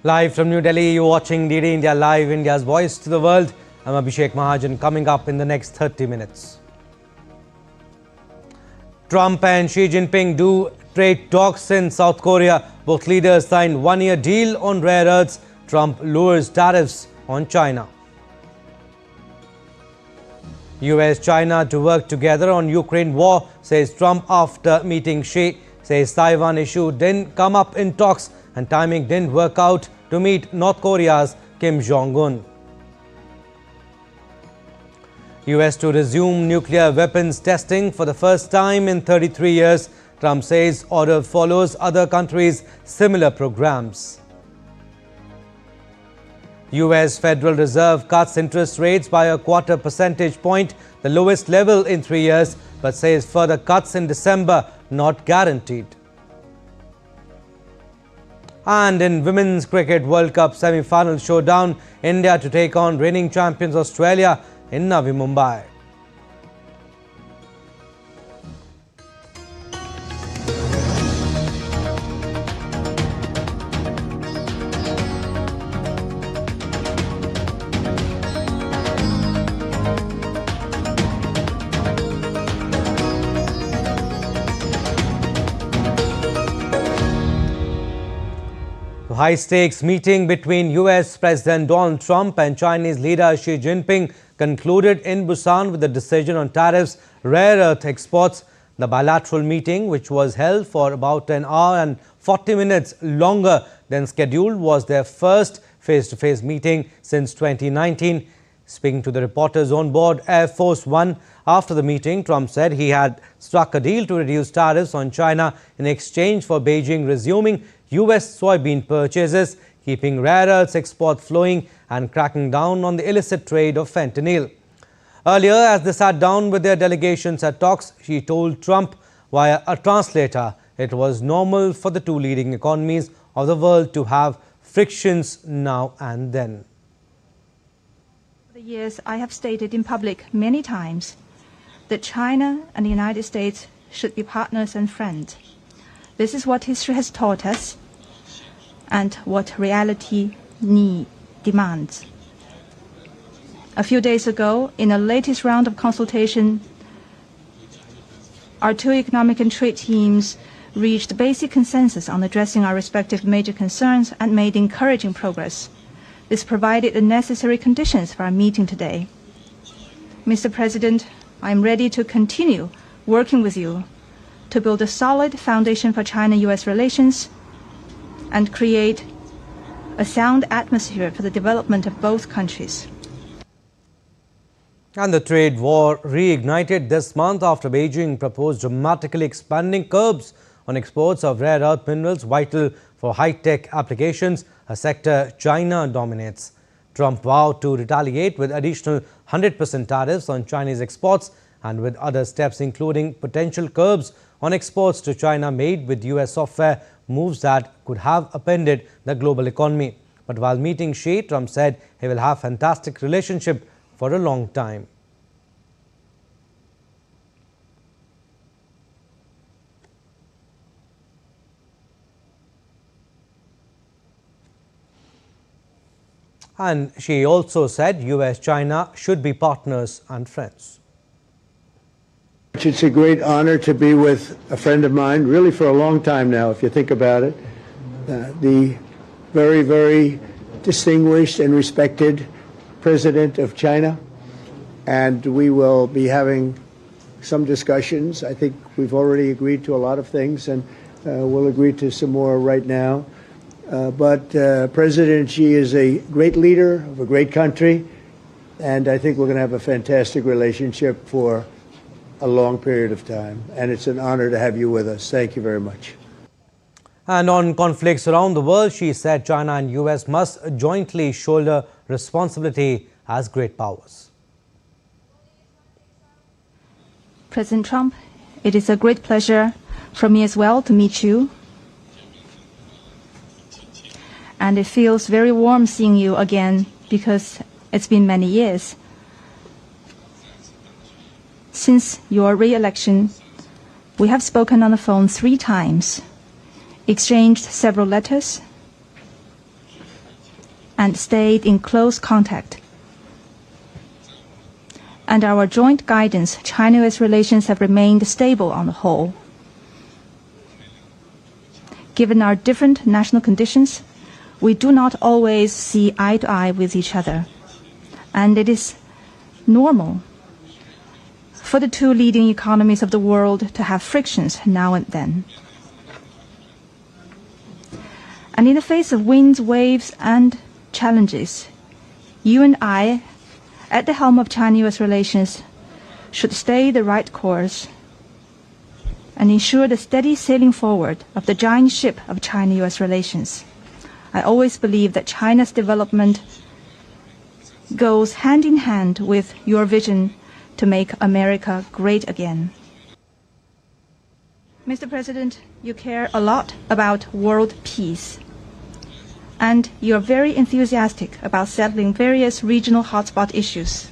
Live from New Delhi, you're watching DD India Live, India's voice to the world. I'm Abhishek Mahajan. Coming up in the next 30 minutes. Trump and Xi Jinping do trade talks in South Korea. Both leaders signed one-year deal on rare earths. Trump lowers tariffs on China. US-China to work together on Ukraine war, says Trump after meeting Xi. Says Taiwan issue didn't come up in talks and timing didn't work out to meet North Korea's Kim Jong-un. US to resume nuclear weapons testing for the first time in 33 years. Trump says order follows other countries' similar programs. US Federal Reserve cuts interest rates by a quarter percentage point, the lowest level in 3 years, but says further cuts in December not guaranteed. And in Women's Cricket World Cup semi-final showdown, India to take on reigning champions Australia in Navi Mumbai. High-stakes meeting between US President Donald Trump and Chinese leader Xi Jinping concluded in Busan with a decision on tariffs, rare earth exports. The bilateral meeting, which was held for about an hour and 40 minutes longer than scheduled, was their first face-to-face meeting since 2019. Speaking to the reporters on board Air Force One after the meeting, Trump said he had struck a deal to reduce tariffs on China in exchange for Beijing resuming US soybean purchases, keeping rare earths export flowing and cracking down on the illicit trade of fentanyl. Earlier, as they sat down with their delegations at talks, she told Trump via a translator it was normal for the two leading economies of the world to have frictions now and then. For years, I have stated in public many times that China and the United States should be partners and friends. This is what history has taught us and what reality demands. A few days ago, in the latest round of consultation, our two economic and trade teams reached basic consensus on addressing our respective major concerns and made encouraging progress. This provided the necessary conditions for our meeting today. Mr. President, I am ready to continue working with you to build a solid foundation for China-US relations and create a sound atmosphere for the development of both countries. And the trade war reignited this month after Beijing proposed dramatically expanding curbs on exports of rare earth minerals vital for high-tech applications, a sector China dominates. Trump vowed to retaliate with additional 100% tariffs on Chinese exports and with other steps including potential curbs on exports to China made with US software, moves that could have upended the global economy. But while meeting Xi, Trump said he will have fantastic relationship for a long time. And Xi also said US-China should be partners and friends. It's a great honor to be with a friend of mine, really for a long time now, if you think about it. The very, very distinguished and respected President of China. And we will be having some discussions. I think we've already agreed to a lot of things, and we'll agree to some more right now. But President Xi is a great leader of a great country, and I think we're going to have a fantastic relationship for a long period of time, and it's an honor to have you with us. Thank you very much. And on conflicts around the world, she said China and US must jointly shoulder responsibility as great powers. President Trump, it is a great pleasure for me as well to meet you. And it feels very warm seeing you again because it's been many years. Since your re-election, we have spoken on the phone 3 times, exchanged several letters, and stayed in close contact. Under our joint guidance, China-US relations have remained stable on the whole. Given our different national conditions, we do not always see eye to eye with each other, and it is normal for the two leading economies of the world to have frictions now and then. And in the face of winds, waves, and challenges, you and I, at the helm of China-US relations, should stay the right course and ensure the steady sailing forward of the giant ship of China-US relations. I always believe that China's development goes hand in hand with your vision to make America great again. Mr. President, you care a lot about world peace, and you are very enthusiastic about settling various regional hotspot issues.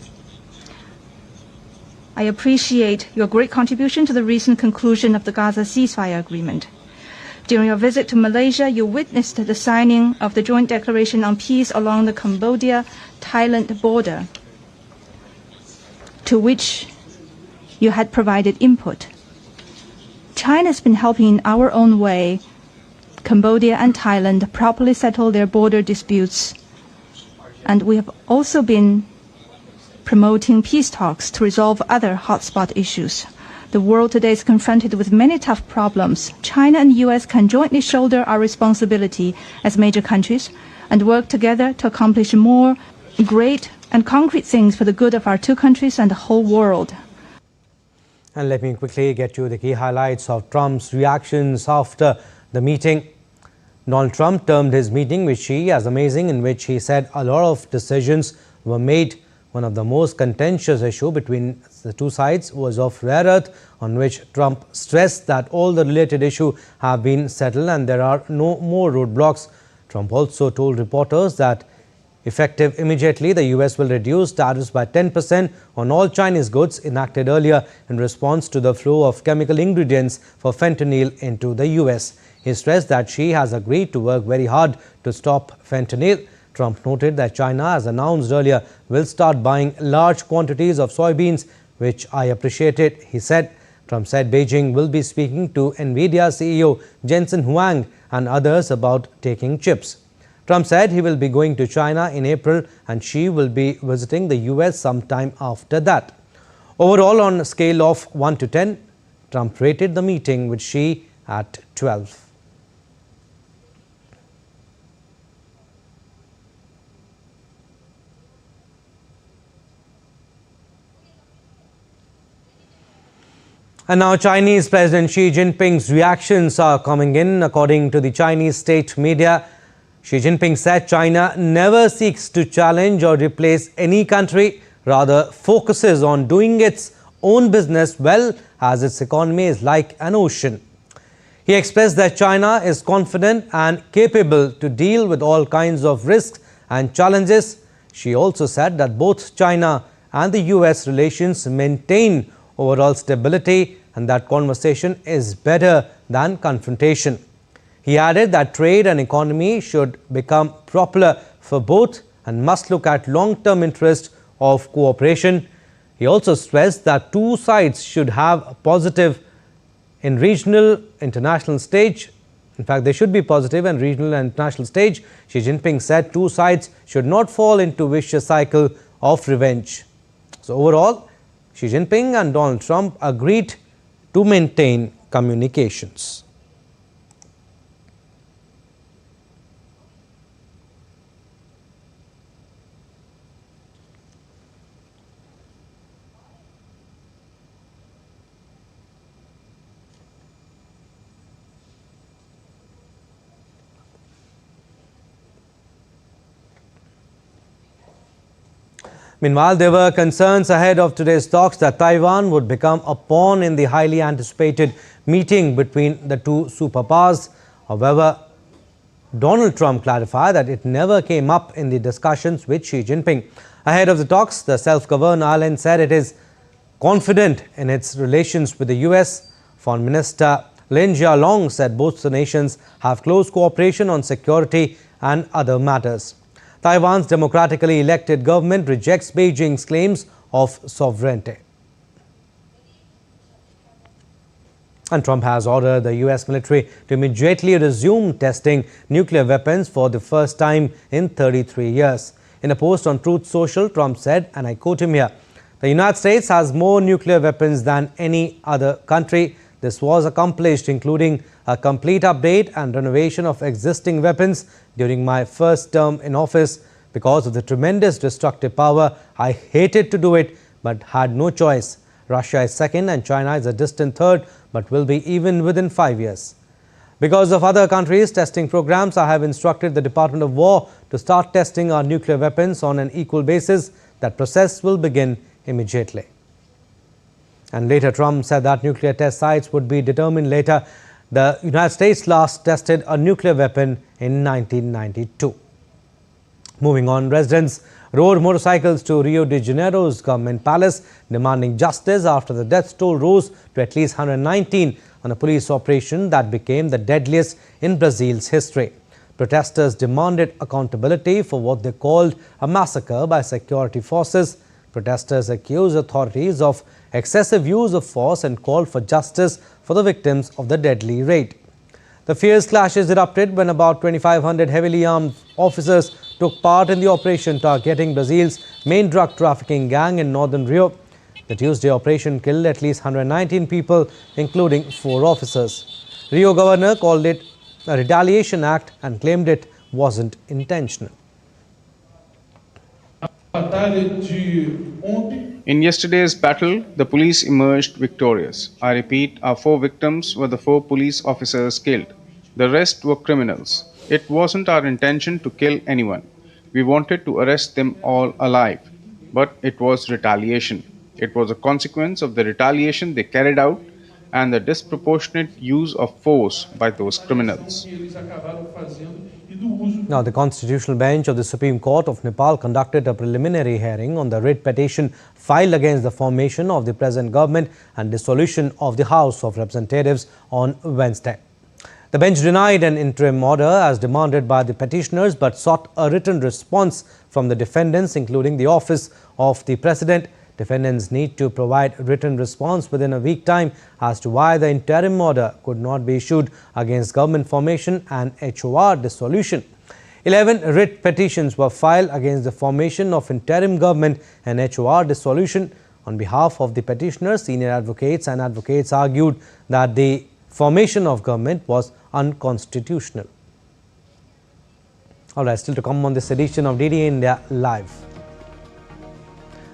I appreciate your great contribution to the recent conclusion of the Gaza ceasefire agreement. During your visit to Malaysia, you witnessed the signing of the Joint Declaration on Peace along the Cambodia-Thailand border, to which you had provided input. China has been helping in our own way Cambodia and Thailand properly settle their border disputes, and we have also been promoting peace talks to resolve other hotspot issues. The world today is confronted with many tough problems. China and the US can jointly shoulder our responsibility as major countries and work together to accomplish more great and concrete things for the good of our two countries and the whole world. And let me quickly get you the key highlights of Trump's reactions after the meeting. Donald Trump termed his meeting with Xi as amazing, in which he said a lot of decisions were made. One of the most contentious issues between the two sides was of rare earth, on which Trump stressed that all the related issues have been settled and there are no more roadblocks. Trump also told reporters that effective immediately, the US will reduce tariffs by 10% on all Chinese goods enacted earlier in response to the flow of chemical ingredients for fentanyl into the US. He stressed that Xi has agreed to work very hard to stop fentanyl. Trump noted that China, as announced earlier, will start buying large quantities of soybeans, which I appreciated, he said. Trump said Beijing will be speaking to NVIDIA CEO Jensen Huang and others about taking chips. Trump said he will be going to China in April and Xi will be visiting the US sometime after that. Overall, on a scale of 1 to 10, Trump rated the meeting with Xi at 12. And now Chinese President Xi Jinping's reactions are coming in. According to the Chinese state media, Xi Jinping said China never seeks to challenge or replace any country, rather focuses on doing its own business well, as its economy is like an ocean. He expressed that China is confident and capable to deal with all kinds of risks and challenges. Xi also said that both China and the US relations maintain overall stability and that conversation is better than confrontation. He added that trade and economy should become popular for both and must look at long-term interest of cooperation. He also stressed that two sides should have a positive in regional, international stage. In fact, they should be positive in regional and international stage. Xi Jinping said two sides should not fall into vicious cycle of revenge. So overall, Xi Jinping and Donald Trump agreed to maintain communications. Meanwhile, there were concerns ahead of today's talks that Taiwan would become a pawn in the highly anticipated meeting between the two superpowers. However, Donald Trump clarified that it never came up in the discussions with Xi Jinping. Ahead of the talks, the self-governed island said it is confident in its relations with the US. Foreign Minister Lin Jialong said both the nations have close cooperation on security and other matters. Taiwan's democratically elected government rejects Beijing's claims of sovereignty. And Trump has ordered the US military to immediately resume testing nuclear weapons for the first time in 33 years. In a post on Truth Social, Trump said, and I quote him here, "The United States has more nuclear weapons than any other country. This was accomplished including a complete update and renovation of existing weapons during my first term in office. Because of the tremendous destructive power, I hated to do it but had no choice. Russia is second and China is a distant third, but will be even within 5 years. Because of other countries' testing programs, I have instructed the Department of War to start testing our nuclear weapons on an equal basis. That process will begin immediately." And later, Trump said that nuclear test sites would be determined later. The United States last tested a nuclear weapon in 1992. Moving on, residents rode motorcycles to Rio de Janeiro's government palace demanding justice after the death toll rose to at least 119 on a police operation that became the deadliest in Brazil's history. Protesters demanded accountability for what they called a massacre by security forces. Protesters accused authorities of excessive use of force and called for justice for the victims of the deadly raid. The fierce clashes erupted when about 2,500 heavily armed officers took part in the operation targeting Brazil's main drug trafficking gang in northern Rio. The Tuesday operation killed at least 119 people, including 4 officers. Rio governor called it a retaliation act and claimed it wasn't intentional. In yesterday's battle, the police emerged victorious. I repeat, our 4 victims were the 4 police officers killed. The rest were criminals. It wasn't our intention to kill anyone. We wanted to arrest them all alive. But it was retaliation. It was a consequence of the retaliation they carried out and the disproportionate use of force by those criminals. Now, the Constitutional Bench of the Supreme Court of Nepal conducted a preliminary hearing on the writ petition filed against the formation of the present government and dissolution of the House of Representatives on Wednesday. The bench denied an interim order as demanded by the petitioners but sought a written response from the defendants, including the office of the President. Defendants need to provide written response within a week time as to why the interim order could not be issued against government formation and HOR dissolution. 11 writ petitions were filed against the formation of interim government and HOR dissolution. On behalf of the petitioners, senior advocates and advocates argued that the formation of government was unconstitutional. All right, still to come on this edition of DD India Live.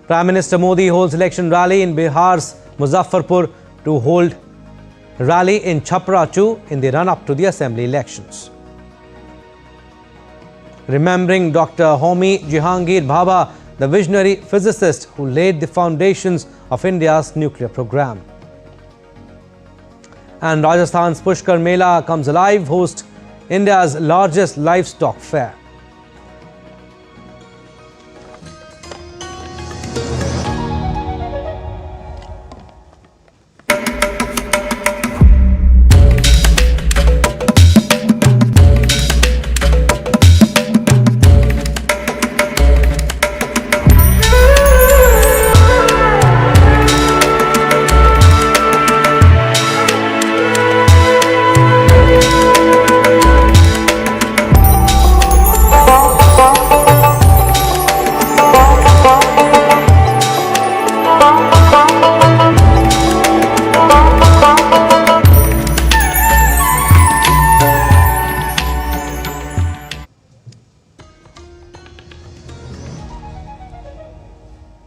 Prime Minister Modi holds election rally in Bihar's Muzaffarpur to hold rally in Chhapra too in the run-up to the assembly elections. Remembering Dr. Homi Jehangir Bhabha, the visionary physicist who laid the foundations of India's nuclear program. And Rajasthan's Pushkar Mela comes alive, hosts India's largest livestock fair.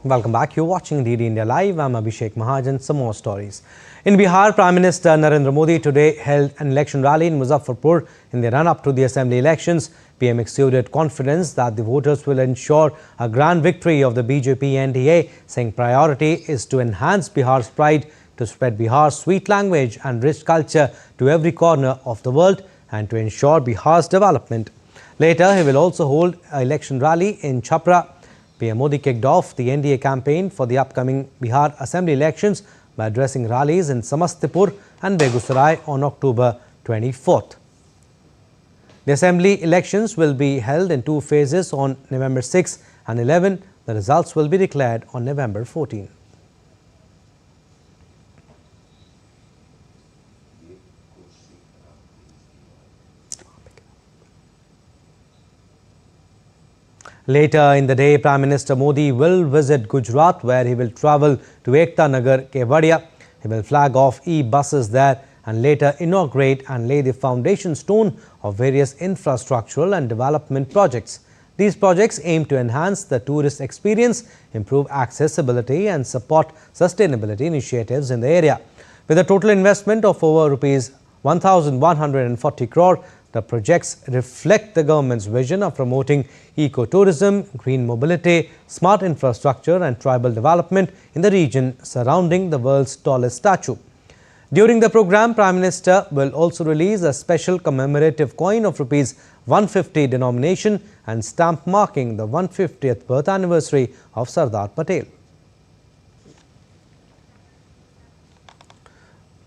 Welcome back. You're watching DD India Live. I'm Abhishek Mahajan. Some more stories. In Bihar, Prime Minister Narendra Modi today held an election rally in Muzaffarpur in the run-up to the assembly elections. PM exuded confidence that the voters will ensure a grand victory of the BJP NDA, saying priority is to enhance Bihar's pride, to spread Bihar's sweet language and rich culture to every corner of the world, and to ensure Bihar's development. Later, he will also hold an election rally in Chhapra. PM Modi kicked off the NDA campaign for the upcoming Bihar Assembly elections by addressing rallies in Samastipur and Begusarai on October 24th. The assembly elections will be held in two phases on November 6 and 11. The results will be declared on November 14. Later in the day, Prime Minister Modi will visit Gujarat, where he will travel to Ekta Nagar, Kevadia. He will flag off e-buses there and later inaugurate and lay the foundation stone of various infrastructural and development projects. These projects aim to enhance the tourist experience, improve accessibility and support sustainability initiatives in the area. With a total investment of over Rs 1,140 crore, the projects reflect the government's vision of promoting eco-tourism, green mobility, smart infrastructure and tribal development in the region surrounding the world's tallest statue. During the program, Prime Minister will also release a special commemorative coin of Rs 150 denomination and stamp marking the 150th birth anniversary of Sardar Patel.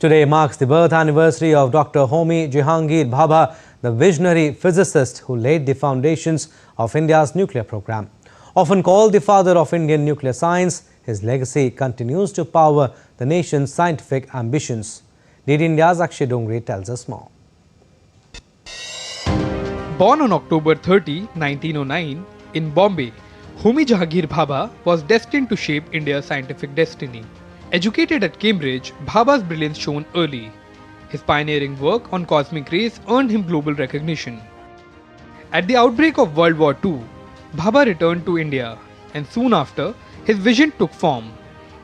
Today marks the birth anniversary of Dr. Homi Jehangir Bhabha, the visionary physicist who laid the foundations of India's nuclear program. Often called the father of Indian nuclear science, his legacy continues to power the nation's scientific ambitions. DD India's Akshay Dongre tells us more. Born on October 30, 1909, in Bombay, Homi Jehangir Bhabha was destined to shape India's scientific destiny. Educated at Cambridge, Bhabha's brilliance shone early. His pioneering work on cosmic rays earned him global recognition. At the outbreak of World War II, Bhabha returned to India, and soon after, his vision took form.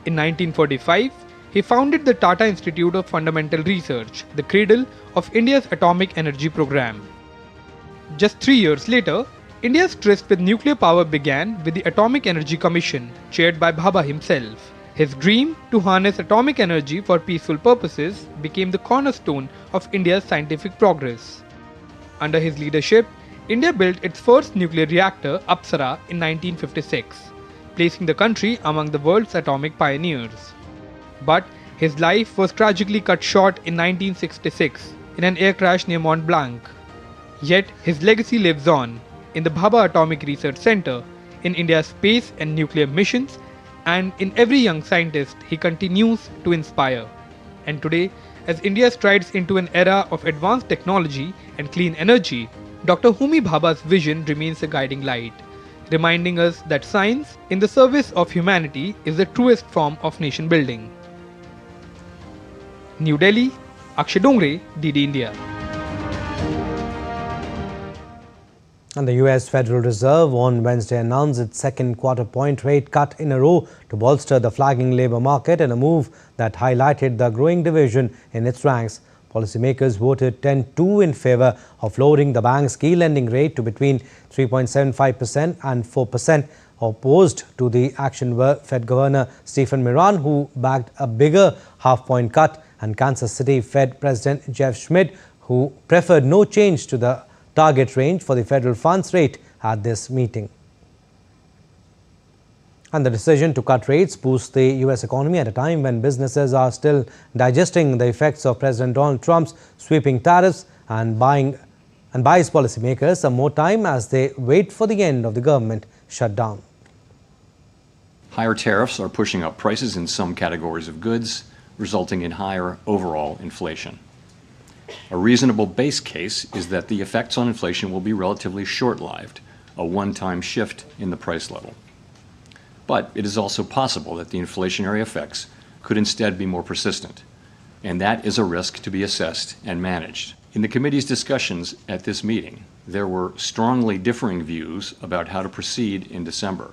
In 1945, he founded the Tata Institute of Fundamental Research, the cradle of India's atomic energy program. Just 3 years later, India's tryst with nuclear power began with the Atomic Energy Commission, chaired by Bhabha himself. His dream to harness atomic energy for peaceful purposes became the cornerstone of India's scientific progress. Under his leadership, India built its first nuclear reactor, Apsara, in 1956, placing the country among the world's atomic pioneers. But his life was tragically cut short in 1966 in an air crash near Mont Blanc. Yet his legacy lives on in the Bhabha Atomic Research Center, in India's space and nuclear missions, and in every young scientist he continues to inspire. And today, as India strides into an era of advanced technology and clean energy, Dr. Homi Bhabha's vision remains a guiding light, reminding us that science in the service of humanity is the truest form of nation building. New Delhi, Akshay Dongre, DD India. And the US Federal Reserve on Wednesday announced its second quarter-point rate cut in a row to bolster the flagging labour market, in a move that highlighted the growing division in its ranks. Policymakers voted 10-2 in favour of lowering the bank's key lending rate to between 3.75% and 4%. Opposed to the action were Fed Governor Stephen Miran, who backed a bigger half-point cut, and Kansas City Fed President Jeff Schmidt, who preferred no change to the target range for the federal funds rate at this meeting. And the decision to cut rates boosts the US economy at a time when businesses are still digesting the effects of President Donald Trump's sweeping tariffs, and buys policymakers some more time as they wait for the end of the government shutdown. Higher tariffs are pushing up prices in some categories of goods, resulting in higher overall inflation. A reasonable base case is that the effects on inflation will be relatively short-lived, a one-time shift in the price level. But it is also possible that the inflationary effects could instead be more persistent, and that is a risk to be assessed and managed. In the committee's discussions at this meeting, there were strongly differing views about how to proceed in December.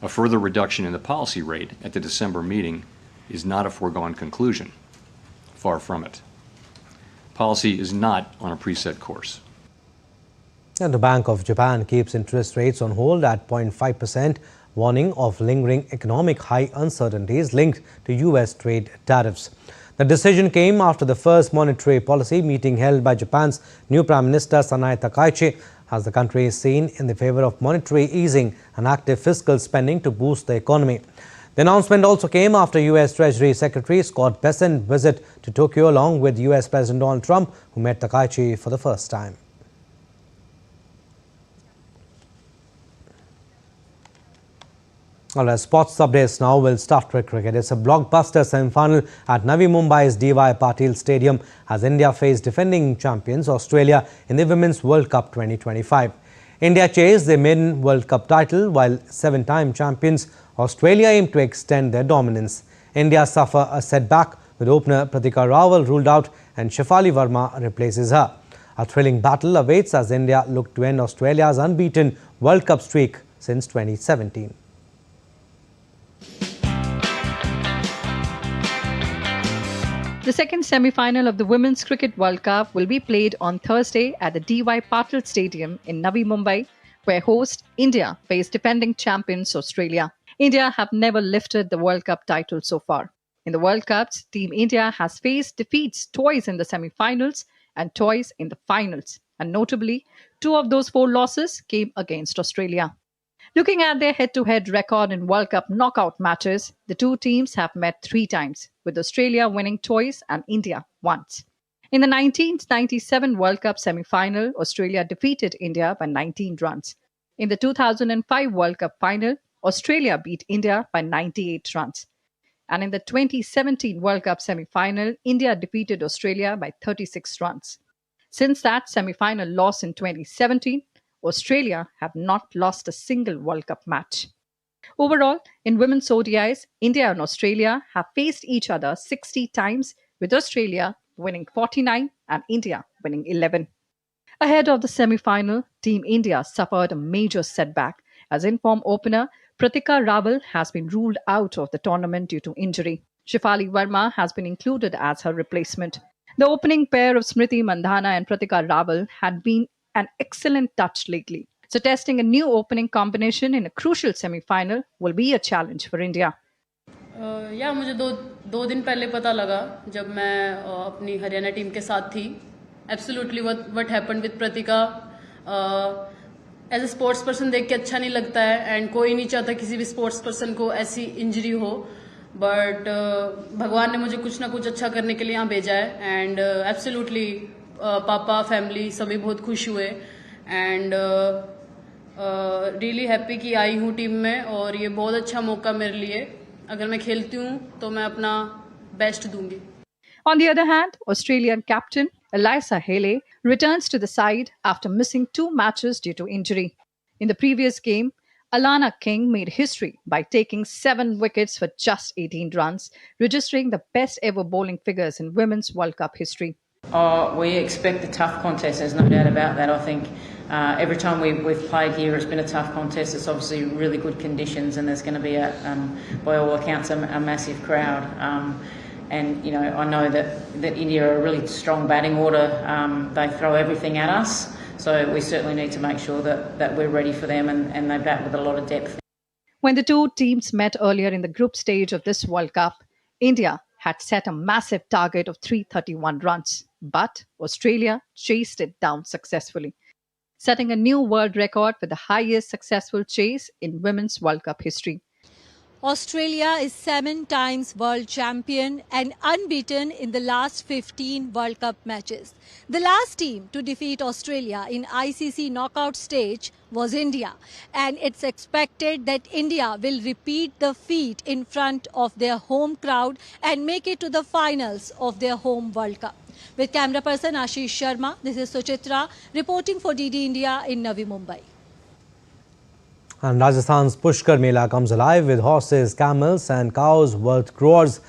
A further reduction in the policy rate at the December meeting is not a foregone conclusion. Far from it. Policy is not on a preset course. And the Bank of Japan keeps interest rates on hold at 0.5%, warning of lingering economic high uncertainties linked to US trade tariffs. The decision came after the first monetary policy meeting held by Japan's new Prime Minister Sanae Takaichi, as the country is seen in the favor of monetary easing and active fiscal spending to boost the economy. The announcement also came after US Treasury Secretary Scott Bessent's visit to Tokyo along with US President Donald Trump, who met Takaichi for the first time. All right, sports updates now. We'll start with cricket. It's a blockbuster semi-final at Navi Mumbai's D.Y. Patil Stadium as India faced defending champions Australia in the Women's World Cup 2025. India chased their maiden World Cup title while seven-time champions Australia aimed to extend their dominance. India suffer a setback with opener Pratika Rawal ruled out and Shefali Verma replaces her. A thrilling battle awaits as India look to end Australia's unbeaten World Cup streak since 2017. The second semi-final of the Women's Cricket World Cup will be played on Thursday at the D.Y. Patil Stadium in Navi Mumbai, where host India face defending champions Australia. India have never lifted the World Cup title so far. In the World Cups, Team India has faced defeats twice in the semi-finals and twice in the finals. And notably, 2 of those 4 losses came against Australia. Looking at their head-to-head record in World Cup knockout matches, the two teams have met 3 times, with Australia winning twice and India once. In the 1997 World Cup semi-final, Australia defeated India by 19 runs. In the 2005 World Cup final, Australia beat India by 98 runs. And in the 2017 World Cup semi-final, India defeated Australia by 36 runs. Since that semi-final loss in 2017, Australia have not lost a single World Cup match. Overall, in women's ODIs, India and Australia have faced each other 60 times, with Australia winning 49 and India winning 11. Ahead of the semi-final, Team India suffered a major setback as in-form opener Pratika Rawal has been ruled out of the tournament due to injury. Shefali Verma has been included as her replacement. The opening pair of Smriti Mandhana and Pratika Rawal had been an excellent touch lately. So testing a new opening combination in a crucial semi-final will be a challenge for India. मुझे दो दिन पहले पता लगा जब मैं अपनी Haryana team के साथ थी. Absolutely what happened with Pratika. As a sports person देख के अच्छा नहीं लगता है एंड कोई नहीं चाहता किसी भी स्पोर्ट्स पर्सन को ऐसी इंजरी हो, बट भगवान ने मुझे कुछ ना कुछ अच्छा करने के लिए यहाँ भेजा है एंड एब्सोल्युटली पापा फैमिली सभी बहुत खुश हुए एंड रियली हैप्पी कि आई हूँ टीम में और ये बहुत अच्छा मौका मेरे लिए. अगर मैं खेलती हूँ तो मैं अपना बेस्ट दूंगी. On the other hand, Australian captain Eliza Haley returns to the side after missing 2 matches due to injury. In the previous game, Alana King made history by taking 7 wickets for just 18 runs, registering the best ever bowling figures in Women's World Cup history. We expect a tough contest, there's no doubt about that. I think every time we've played here, it's been a tough contest. It's obviously really good conditions and there's going to be, by all accounts, a massive crowd. And, you know, I know that India are a really strong batting order. They throw everything at us. So we certainly need to make sure that we're ready for them and they bat with a lot of depth. When the two teams met earlier in the group stage of this World Cup, India had set a massive target of 331 runs. But Australia chased it down successfully, setting a new world record for the highest successful chase in Women's World Cup history. Australia is 7 times world champion and unbeaten in the last 15 World Cup matches. The last team to defeat Australia in ICC knockout stage was India, and it's expected that India will repeat the feat in front of their home crowd and make it to the finals of their home World Cup. With camera person Ashish Sharma, this is Suchitra reporting for DD India in Navi Mumbai. And Rajasthan's Pushkar Mela comes alive with horses, camels and cows worth crores.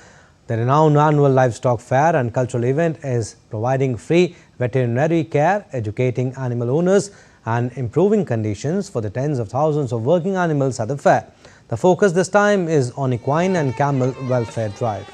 The renowned annual livestock fair and cultural event is providing free veterinary care, educating animal owners and improving conditions for the tens of thousands of working animals at the fair. The focus this time is on equine and camel welfare drive.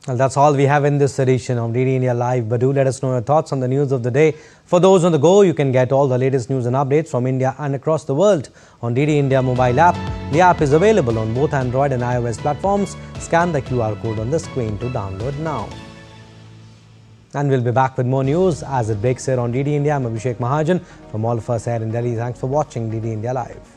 Well, that's all we have in this edition of DD India Live. But do let us know your thoughts on the news of the day. For those on the go, you can get all the latest news and updates from India and across the world on DD India mobile app. The app is available on both Android and iOS platforms. Scan the QR code on the screen to download now. And we'll be back with more news as it breaks here on DD India. I'm Abhishek Mahajan. From all of us here in Delhi, thanks for watching DD India Live.